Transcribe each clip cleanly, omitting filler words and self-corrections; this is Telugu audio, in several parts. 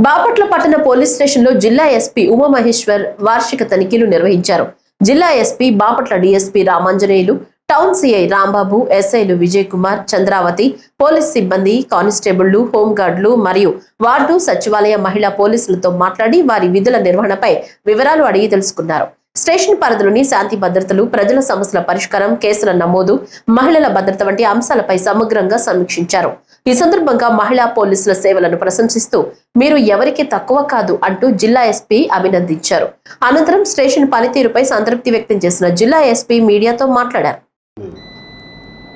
బాపట్ల పట్టణ పోలీస్ స్టేషన్లో జిల్లా ఎస్పీ ఉమామహేశ్వర్ వార్షిక తనిఖీలు నిర్వహించారు. జిల్లా SP, Bapatla DSP Ramanjaneyulu, town CI Rambabu, ఎస్ఐలు విజయ్ కుమార్, చంద్రావతి, పోలీస్ సిబ్బంది, కానిస్టేబుళ్లు, హోంగార్డులు మరియు వార్డు, సచివాలయ మహిళా పోలీసులతో మాట్లాడి వారి విధుల నిర్వహణపై వివరాలు అడిగి తెలుసుకున్నారు. స్టేషన్ పరిధిలోని శాంతి భద్రతలు, ప్రజల సమస్యల పరిష్కారం, కేసుల నమోదు, మహిళల భద్రత వంటి అంశాలపై సమగ్రంగా సమీక్షించారు. ఈ సందర్భంగా మహిళా పోలీసుల సేవలను ప్రశంసిస్తూ మీరు ఎవరికి తక్కువ కాదు అంటూ జిల్లా ఎస్పీ అభినందించారు. అనంతరం స్టేషన్ పనితీరుపై సంతృప్తి వ్యక్తం చేసిన జిల్లా ఎస్పీ మీడియాతో మాట్లాడారు.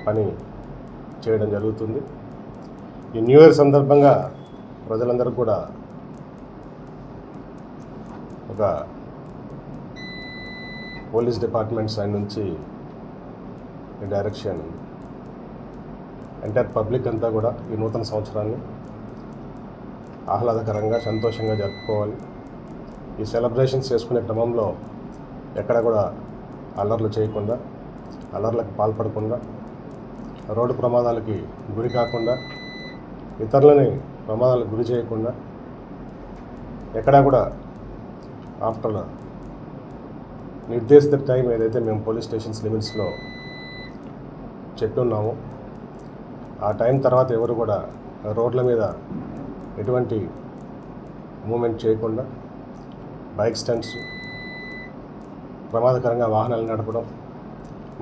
పని చేయడం జరుగుతుంది. ఈ న్యూ ఇయర్ సందర్భంగా ప్రజలందరూ కూడా ఒక పోలీస్ డిపార్ట్మెంట్ సైడ్ నుంచి డైరెక్షన్ ఎంటైర్ పబ్లిక్ అంతా కూడా ఈ నూతన సంవత్సరాన్ని ఆహ్లాదకరంగా, సంతోషంగా జరుపుకోవాలి. ఈ సెలబ్రేషన్స్ చేసుకునే క్రమంలో ఎక్కడ కూడా అల్లర్లు చేయకుండా, అల్లర్లకు పాల్పడకుండా, రోడ్డు ప్రమాదాలకి గురి కాకుండా, ఇతరులని ప్రమాదాలకు గురి చేయకుండా, ఎక్కడా కూడా ఆఫ్టర్ నిర్దేశిత టైం ఏదైతే మేము పోలీస్ స్టేషన్స్ లిమిట్స్లో చెప్పున్నామో ఆ టైం తర్వాత ఎవరు కూడా రోడ్ల మీద ఎటువంటి మూమెంట్ చేయకుండా, బైక్ స్టంట్స్, ప్రమాదకరంగా వాహనాలు నడపడం,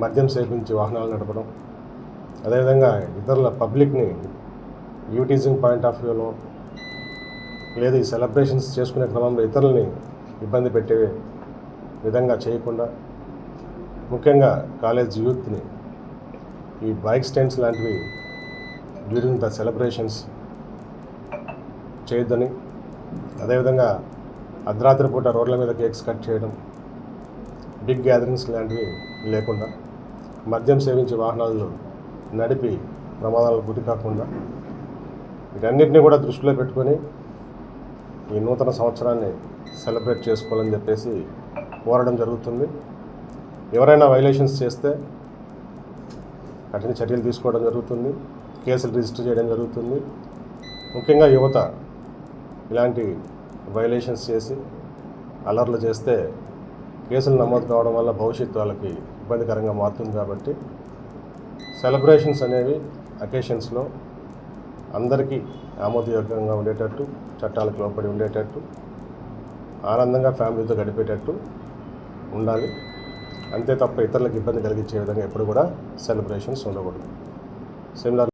మద్యం సేవించి వాహనాలు నడపడం, అదేవిధంగా ఇతరుల పబ్లిక్ని యూటీజింగ్ పాయింట్ ఆఫ్ వ్యూలో లేదా ఈ సెలబ్రేషన్స్ చేసుకునే క్రమంలో ఇతరులని ఇబ్బంది పెట్టే విధంగా చేయకుండా, ముఖ్యంగా కాలేజ్ యూత్ని ఈ బైక్ స్టంట్స్ లాంటివి డ్యూరింగ్ ద సెలబ్రేషన్స్ చేయొద్దని, అదేవిధంగా అర్ధరాత్రి పూట రోడ్ల మీద కేక్స్ కట్ చేయడం, బిగ్ గ్యాదరింగ్స్ లాంటివి లేకుండా, మద్యం సేవించి వాహనాలు నడిపి ప్రమాదాలకు గురి కాకుండా, వీటన్నిటిని కూడా దృష్టిలో పెట్టుకొని ఈ నూతన సంవత్సరాన్ని సెలబ్రేట్ చేసుకోవాలని చెప్పేసి కోరడం జరుగుతుంది. ఎవరైనా వైలేషన్స్ చేస్తే కఠిన చర్యలు తీసుకోవడం జరుగుతుంది, కేసులు రిజిస్టర్ చేయడం జరుగుతుంది. ముఖ్యంగా యువత ఇలాంటి వైలేషన్స్ చేసి అలర్లు చేస్తే కేసులు నమోదు కావడం వల్ల భవిష్యత్తు వాళ్ళకి ఇబ్బందికరంగా మారుతుంది. కాబట్టి సెలబ్రేషన్స్ అనేవి అకేషన్స్లో అందరికీ ఆమోదయోగ్యంగా ఉండేటట్టు, చట్టాలకు లోబడి ఉండేటట్టు, ఆనందంగా ఫ్యామిలీతో గడిపేటట్టు ఉండాలి. అంతే తప్ప ఇతరులకు ఇబ్బంది కలిగించే విధంగా ఎప్పుడు కూడా సెలబ్రేషన్స్ ఉండకూడదు. సిమిలర్